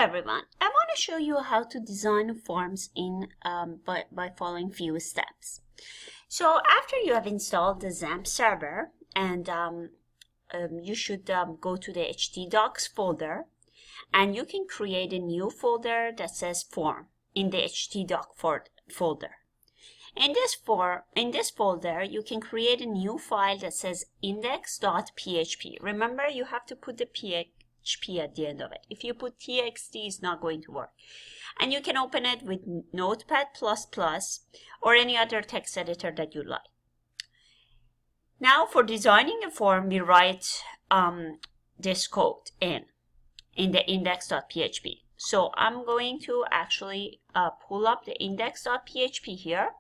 everyone, I want to show you how to design forms in by following few steps. So after you have installed the XAMPP server, and you should go to the htdocs folder, and you can create a new folder that says form in the htdoc folder. In this folder, you can create a new file that says index.php. Remember, you have to put the PHP at the end of it. If you put txt, it's not going to work. And you can open it with Notepad++ or any other text editor that you like. Now, for designing a form, we write this code in the index.php. So I'm going to actually pull up the index.php here.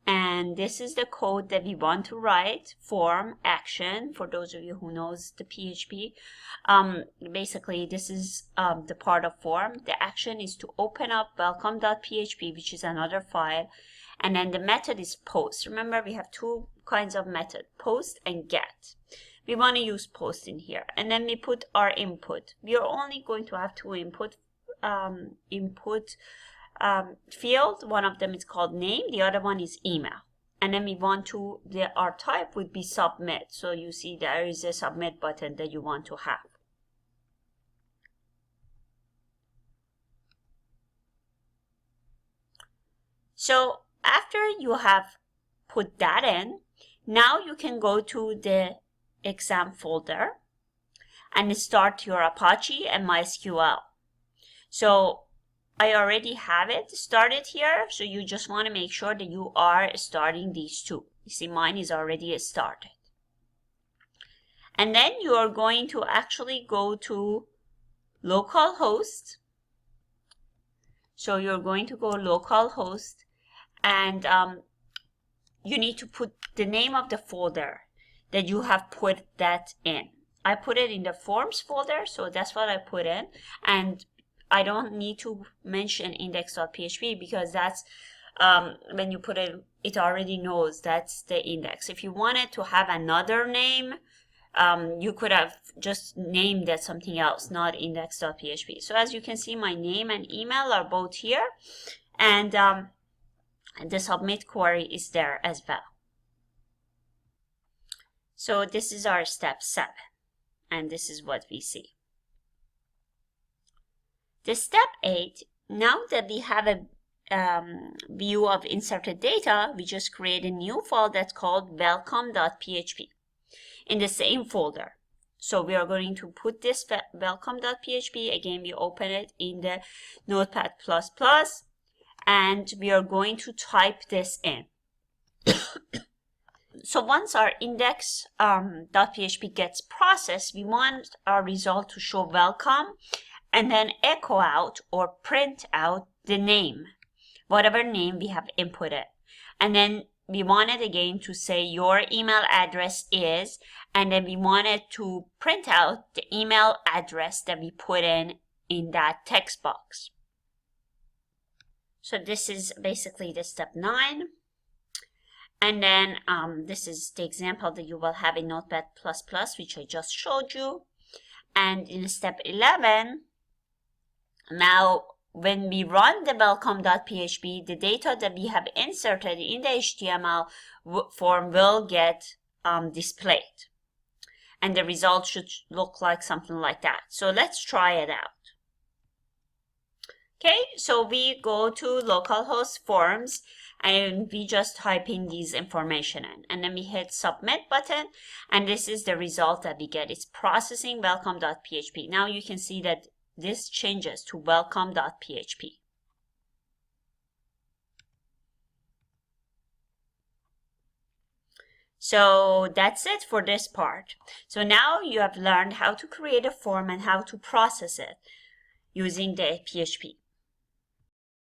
And this is the code that we want to write, form action, for those of you who knows the PHP. Basically, this is the part of form. The action is to open up welcome.php, which is another file. And then the method is post. Remember, we have two kinds of method, post and get. We want to use post in here. And then we put our input. We are only going to have two input field. One of them is called name, the other one is email. And then we want to, our type would be submit. So you see there is a submit button that you want to have. So after you have put that in, now you can go to the exam folder and start your Apache and MySQL. So I already have it started here, so you just want to make sure that you are starting these two. You see, mine is already started. And then you are going to actually go to localhost. So you're going to go localhost, and you need to put the name of the folder that you have put that in. I put it in the forms folder, so that's what I put in. And I don't need to mention index.php because that's when you put it, it already knows that's the index. If you wanted to have another name, you could have just named that something else, not index.php. So as you can see, my name and email are both here, and the submit query is there as well. So this is our step 7, and this is what we see. The step 8, now that we have a view of inserted data, we just create a new file that's called welcome.php in the same folder. So we are going to put this welcome.php, again we open it in the Notepad++, and we are going to type this in. So once our index.php gets processed, we want our result to show welcome, and then echo out or print out the name, whatever name we have inputted. And then we want it again to say your email address is, and then we want it to print out the email address that we put in that text box. So this is basically the step 9. And then this is the example that you will have in Notepad++, which I just showed you. And in step 11, now, when we run the welcome.php, the data that we have inserted in the HTML form will get displayed. And the result should look like something like that. So let's try it out. Okay, so we go to localhost forms, and we just type in these information in. And then we hit submit button, and this is the result that we get. It's processing welcome.php. Now you can see that this changes to welcome.php. So that's it for this part. So now you have learned how to create a form and how to process it using the PHP.